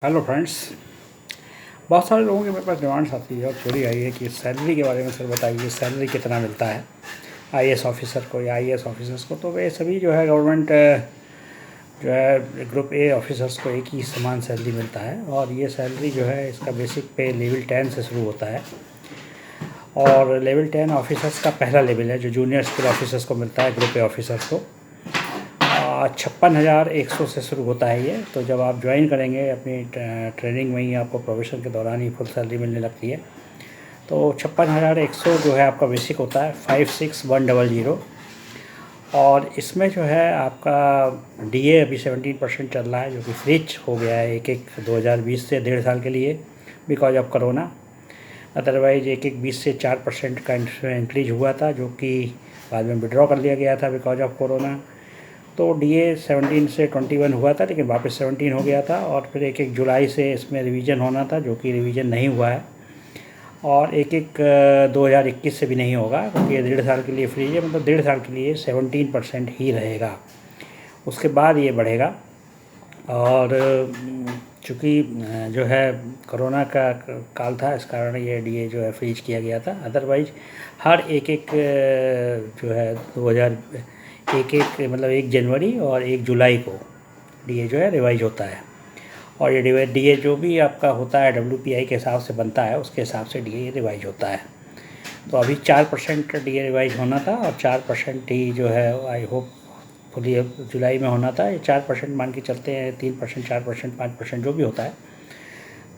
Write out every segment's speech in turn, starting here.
Hello friends. बहुत सारे लोगों के मेरे पास डिमांड्स आती है और क्वेरी आई है कि सैलरी के बारे में सर बताइए, सैलरी कितना मिलता है आईएएस ऑफिसर को या आईएएस ऑफिसर्स को। तो वे सभी जो है गवर्नमेंट जो है ग्रुप ए ऑफिसर्स को एक ही समान सैलरी मिलता है और ये सैलरी जो है इसका बेसिक पे लेवल 10 से शुरू होता है और लेवल 10 ऑफिसर्स का पहला लेवल है जो जूनियर स्किल ऑफिसर्स को मिलता है, ग्रुप ए ऑफिसर्स को 56,100 से शुरू होता है ये। तो जब आप ज्वाइन करेंगे अपनी ट्रेनिंग में ही आपको प्रोबेशन के दौरान ही फुल सैलरी मिलने लगती है। तो 56,100 जो है आपका बेसिक होता है 56,100। और इसमें जो है आपका डीए अभी 17% चल रहा है जो कि फ्रीज हो गया है एक 2020 से 1.5 साल के लिए बिकॉज ऑफ कोरोना। अदरवाइज एक 20 से 4% का इंक्रीज हुआ था जो कि बाद में विड्रॉ कर लिया गया था बिकॉज ऑफ कोरोना। तो डीए 17 से 21 हुआ था लेकिन वापस 17 हो गया था और फिर एक जुलाई से इसमें रिवीजन होना था जो कि रिवीजन नहीं हुआ है और 2021 से भी नहीं होगा क्योंकि ये 1.5 साल के लिए फ्री है, मतलब 1.5 साल के लिए 17% ही रहेगा, उसके बाद ये बढ़ेगा। और चूँकि जो है कोरोना का काल था इस कारण ये डीए जो है फ्रीज किया गया था। अदरवाइज हर जो है 1 जनवरी और 1 जुलाई को डीए जो है रिवाइज होता है और ये डीए जो भी आपका होता है डब्ल्यूपीआई के हिसाब से बनता है उसके हिसाब से डीए रिवाइज होता है। तो अभी 4% डीए रिवाइज होना था और 4% ही जो है आई होप फुली जुलाई में होना था। ये 4% मान के चलते हैं, 3%, 4%, 5% जो भी होता है।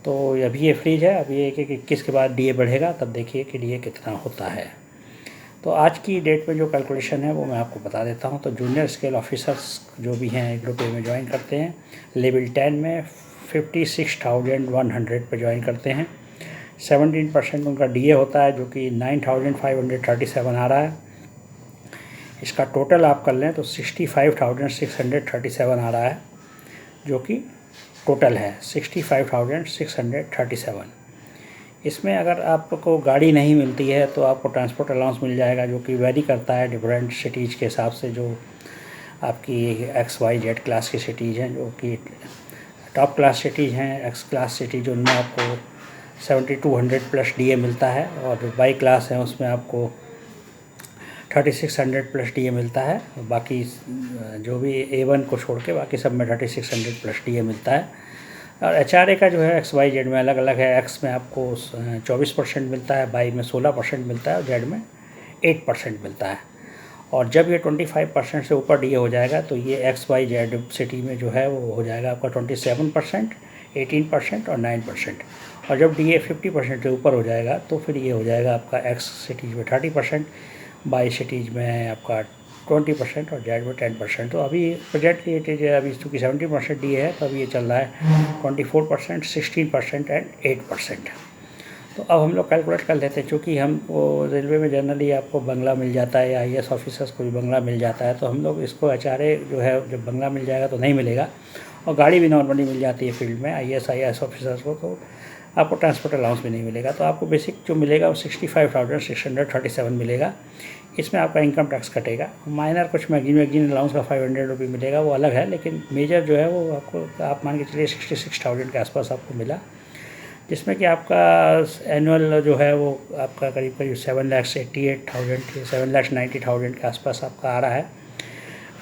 तो अभी ये फ्रीज है, अभी 21 के बाद डीए बढ़ेगा, तब देखिए कि डीए कितना होता है। तो आज की डेट में जो कैलकुलेशन है वो मैं आपको बता देता हूँ। तो जूनियर स्केल ऑफिसर्स जो भी हैं ग्रुप ए में ज्वाइन करते हैं लेवल 10 में 56,100 पे ज्वाइन करते हैं। 17% उनका डीए होता है जो कि 9,537 आ रहा है। इसका टोटल आप कर लें तो 65,637 आ रहा है जो कि टोटल है 65,637। इसमें अगर आपको गाड़ी नहीं मिलती है तो आपको ट्रांसपोर्ट अलाउंस मिल जाएगा जो कि वेरी करता है डिफरेंट सिटीज़ के हिसाब से। जो आपकी XYZ क्लास की सिटीज़ हैं जो कि टॉप क्लास सिटीज़ हैं, एक्स क्लास सिटीज़ उनमें आपको 7,200 प्लस डीए मिलता है और जो बाई क्लास हैं उसमें आपको 3,600 प्लस डीए मिलता है। बाकी जो भी A1 को छोड़ के बाकी सब में 3,600 प्लस डीए मिलता है। और HRA का जो है XYZ में अलग अलग है। X में आपको 24% मिलता है, Y में 16% मिलता है और Z में 8% मिलता है। और जब ये 25% से ऊपर डीए हो जाएगा तो ये XYZ सिटी में जो है वो हो जाएगा आपका 27%, 18% और 9%। और जब डीए 50% से ऊपर हो जाएगा तो फिर ये हो जाएगा आपका X सिटीज़ में 30%, Y सिटीज़ में आपका 20% और Z में 10%। तो अभी प्रेजेंटली इट इज अभी चूँकि 70% डीए है तो अभी ये चल रहा है 24%, 16% एंड 8%। तो अब हम लोग कैलकुलेट कर लेते हैं। चूँकि हमको रेलवे में जनरली आपको बंगला मिल जाता है या आईएएस ऑफिसर्स को भी बंगला मिल जाता है, तो हम लोग इसको HRA जो है जब बंगला मिल जाएगा तो नहीं मिलेगा और गाड़ी भी नॉर्मली मिल जाती है फील्ड में आईएएस ऑफिसर्स को, तो आपको ट्रांसपोर्ट अलाउंस भी नहीं मिलेगा। तो आपको बेसिक जो मिलेगा वो 65,637 मिलेगा। इसमें आपका इनकम टैक्स कटेगा। माइनर कुछ मैगजीन अलाउंस का 500 रुपये मिलेगा, वो अलग है, लेकिन मेजर जो है वो आपको आप मान के चलिए 66,000 के आसपास आपको मिला, जिसमें कि आपका एनुअल जो है वो आपका करीब 7,88,000 7,90,000 के आसपास आपका आ रहा है।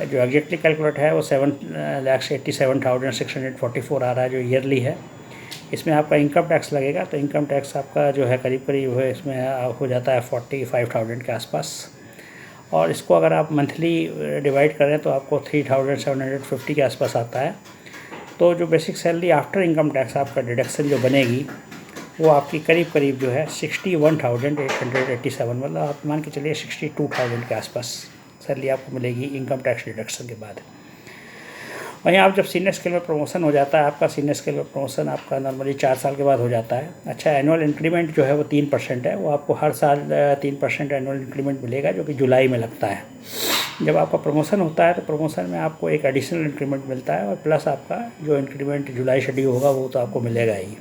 जो एग्जैक्टली कैलकुलेट है वो 7,87,644 आ रहा है जो ईयरली है। इसमें आपका इनकम टैक्स लगेगा तो इनकम टैक्स आपका जो है करीब है इसमें हो जाता है 45,000 के आसपास। और इसको अगर आप मंथली डिवाइड करें तो आपको 3,750 के आसपास आता है। तो जो basic salary after income tax आपका डिडक्शन जो बनेगी वो आपकी करीब जो है 61,887, मतलब आप मान के चलिए 62,000 के आसपास सैलरी आपको मिलेगी इनकम टैक्स डिडक्शन के बाद। वहीं आप जब सीनियर स्केल में प्रमोशन हो जाता है, आपका सीनियर स्केल में प्रमोशन आपका नॉर्मली 4 साल के बाद हो जाता है। अच्छा, एनुअल इंक्रीमेंट जो है वो 3% है, वो आपको हर साल 3% एनुअल इंक्रीमेंट मिलेगा जो कि जुलाई में लगता है। जब आपका प्रमोशन होता है तो प्रमोशन में आपको एक एडिशनल इंक्रीमेंट मिलता है और प्लस आपका जो इंक्रीमेंट जुलाई शेड्यूल होगा वो तो आपको मिलेगा ही।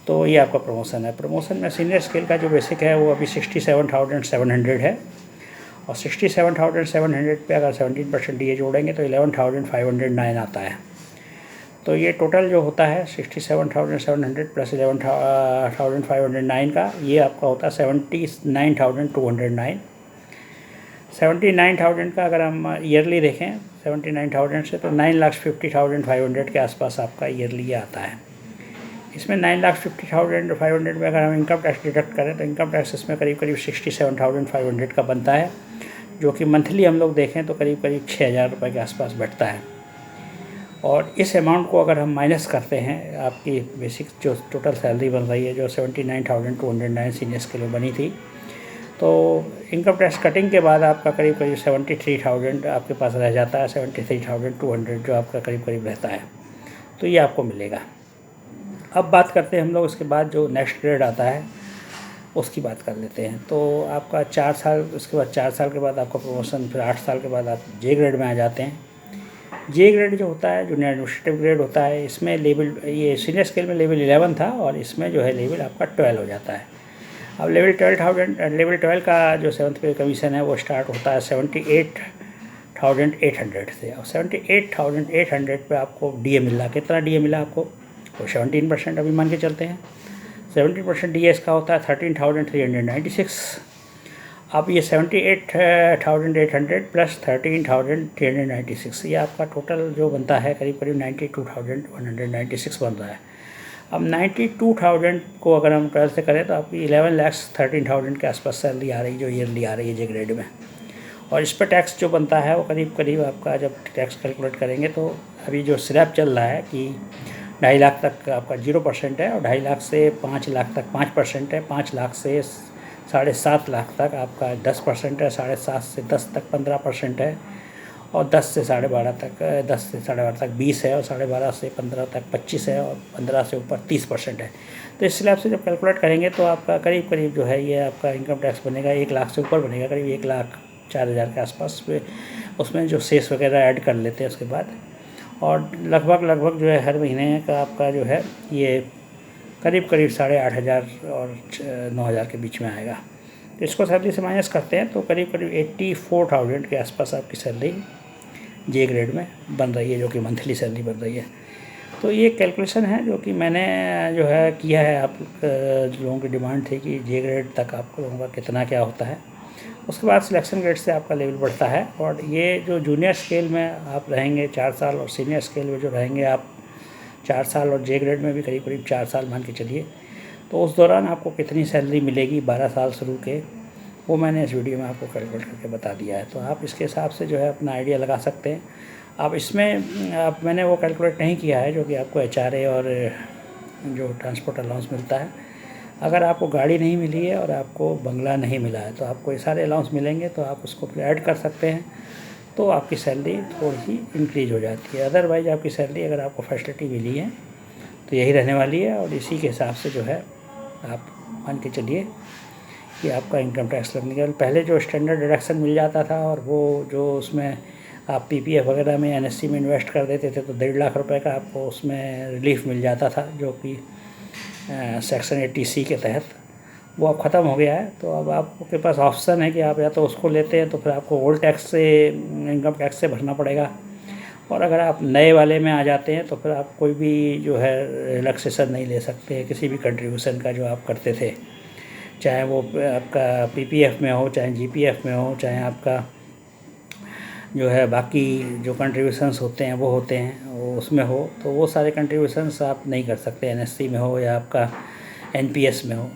तो ये आपका प्रमोशन है। प्रमोशन में सीनियर स्केल का जो बेसिक है वो अभी 67,700 है और 67,700 पे अगर 17% डीए जोड़ेंगे तो 11,509 आता है। तो ये टोटल जो होता है 67,700 प्लस 11,509 का, ये आपका होता है 79,209। 79,000 का अगर हम ईयरली देखें 79,000 से, तो 9,50,500 के आसपास आपका ईयरली आता है। इसमें 9,50,500 में अगर हम इनकम टैक्स डिडक्ट करें तो इनकम टैक्स इसमें करीब करीब 67,500 का बनता है, जो कि मंथली हम लोग देखें तो करीब करीब 6,000 रुपये के आसपास बैठता है। और इस अमाउंट को अगर हम माइनस करते हैं, आपकी बेसिक जो टोटल सैलरी बन रही है जो 79,209 सीनियर स्केल में बनी थी, तो इनकम टैक्स कटिंग के बाद आपका करीब करीब 73,000 आपके पास रह जाता है, 73,200 जो आपका करीब करीब रहता है, तो ये आपको मिलेगा। अब बात करते हैं हम लोग इसके बाद जो नेक्स्ट ग्रेड आता है उसकी बात कर लेते हैं। तो आपका 4 साल, उसके बाद 4 साल के बाद आपका प्रमोशन, फिर 8 साल के बाद आप जे ग्रेड में आ जाते हैं। जे ग्रेड जो होता है जूनियर एडमिनिस्ट्रेटिव ग्रेड होता है, इसमें लेवल, ये सीनियर स्केल में लेवल 11 था और इसमें जो है लेवल आपका 12 हो जाता है। अब लेवल 12 का जो 7th पे कमीशन है वो स्टार्ट होता है 78,800 से, और 78,800 पे आपको डीए मिल रहा। कितना डीए मिला आपको? तो 17% अभी मान के चलते हैं। 17% डीए इसका होता है 13,396। अब ये 78,800 प्लस 13,396, ये आपका टोटल जो बनता है करीब करीब 92,196 बन रहा है। अब 92,000 को अगर हम 12 से करें तो आपकी 11,13,000 के आसपास सैलरी आ रही है, जो ईयरली आ रही है जे ग्रेड में। और इस पर टैक्स जो बनता है वो करीब करीब आपका, जब टैक्स कैलकुलेट करेंगे तो अभी जो स्लैब चल रहा है कि 2.5 लाख तक आपका 0% है, और 2.5 लाख से 5 लाख तक 5% है, 5 लाख से 7.5 लाख तक आपका 10% है, 7.5 से 10 तक 15% है, और 10 से 12.5 तक 10 से 12.5 तक 20 है, और 12.5 से 15 तक 25 है, और 15 से ऊपर 30% है। तो इस स्लैब से जब कैलकुलेट करेंगे तो आपका करीब करीब जो है ये आपका इनकम टैक्स बनेगा 1 लाख से ऊपर बनेगा, करीब 1,04,000 के आसपास। उसमें जो सेस वगैरह ऐड कर लेते हैं उसके बाद, और लगभग जो है हर महीने का आपका जो है ये करीब करीब 8,500 और 9,000 के बीच में आएगा। तो इसको सैलरी से माइनस करते हैं तो करीब करीब 84,000 के आसपास आपकी सैलरी जे ग्रेड में बन रही है, जो कि मंथली सैलरी बन रही है। तो ये कैलकुलेशन है जो कि मैंने जो है किया है। आप लोगों की डिमांड थी कि जे ग्रेड तक आप लोगों का कितना क्या होता है, उसके बाद सिलेक्शन ग्रेड से आपका लेवल बढ़ता है। और ये जो जूनियर स्केल में आप रहेंगे 4 साल, और सीनियर स्केल में जो रहेंगे आप 4 साल, और जे ग्रेड में भी करीब करीब 4 साल मान के चलिए, तो उस दौरान आपको कितनी सैलरी मिलेगी 12 साल शुरू के, वो मैंने इस वीडियो में आपको कैलकुलेट करके बता दिया है। तो आप इसके हिसाब से जो है अपना आइडिया लगा सकते हैं। आप इसमें मैंने वो कैलकुलेट नहीं किया है जो कि आपको HRA और जो ट्रांसपोर्ट अलाउंस मिलता है। अगर आपको गाड़ी नहीं मिली है और आपको बंगला नहीं मिला है तो आपको ये सारे अलाउंस मिलेंगे, तो आप उसको फिर ऐड कर सकते हैं, तो आपकी सैलरी थोड़ी सी इंक्रीज हो जाती है। अदरवाइज़ आपकी सैलरी, अगर आपको फैसिलिटी मिली है तो यही रहने वाली है, और इसी के हिसाब से जो है आप मान के चलिए कि आपका इनकम टैक्स लगने के पहले जो स्टैंडर्ड डिडक्शन मिल जाता था, और वो जो उसमें आप PPF वगैरह में NSC में इन्वेस्ट कर देते थे तो 1.5 लाख रुपए का आपको उसमें रिलीफ मिल जाता था, जो कि सेक्शन 80C के तहत, वो अब ख़त्म हो गया है। तो अब आपके पास ऑप्शन है कि आप या तो उसको लेते हैं तो फिर आपको ओल्ड टैक्स से, इनकम टैक्स से भरना पड़ेगा, और अगर आप नए वाले में आ जाते हैं तो फिर आप कोई भी जो है रिलैक्सेशन नहीं ले सकते हैं किसी भी कंट्रीब्यूशन का जो आप करते थे, चाहे वो आपका PPF में हो, चाहे GPF में हो, चाहे आपका जो है बाकी जो कंट्रीब्यूशंस होते हैं वो होते हैं वो उसमें हो, तो वो सारे कंट्रीब्यूशंस आप नहीं कर सकते, NSC में हो या आपका NPS में हो।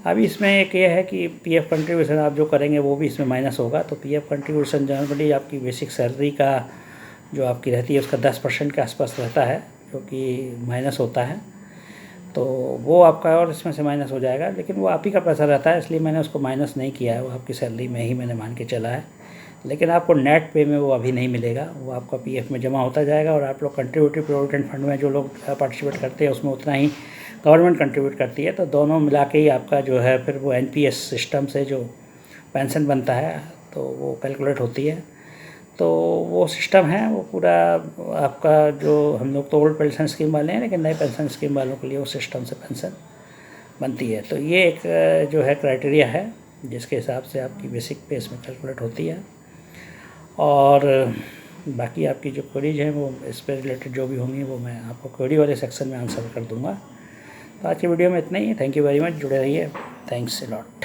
अभी इसमें एक ये है कि PF कंट्रीब्यूशन आप जो करेंगे वो भी इसमें माइनस होगा। तो PF कंट्रीब्यूशन जनरली आपकी बेसिक सैलरी का जो आपकी रहती है उसका 10% के आसपास रहता है, जो कि माइनस होता है, तो वो आपका और इसमें से माइनस हो जाएगा, लेकिन वो आप ही का पैसा रहता है, इसलिए मैंने उसको माइनस नहीं किया है, वो आपकी सैलरी में ही मैंने मान के चला है। लेकिन आपको नेट पे में वो अभी नहीं मिलेगा, वो आपका PF में जमा होता जाएगा, और आप लोग कंट्रीब्यूटिव प्रोविडेंट फंड में जो लोग पार्टिसिपेट करते हैं उसमें उतना ही गवर्नमेंट कंट्रीब्यूट करती है, तो दोनों मिला के ही आपका जो है फिर वो NPS सिस्टम से जो पेंशन बनता है तो वो कैलकुलेट होती है। तो वो सिस्टम है वो पूरा आपका, जो हम लोग तो ओल्ड पेंशन स्कीम वाले हैं, लेकिन नए पेंशन स्कीम वालों के लिए वो सिस्टम से पेंशन बनती है। तो ये एक जो है क्राइटेरिया है जिसके हिसाब से आपकी बेसिक पे इसमें कैलकुलेट होती है। और बाकी आपकी जो क्वेरीज हैं वो इस पर रिलेटेड जो भी होंगी वो मैं आपको क्वेरी वाले सेक्शन में आंसर कर दूँगा। तो आज की वीडियो में इतना ही है। थैंक यू वेरी मच, जुड़े रहिए। Thanks a lot.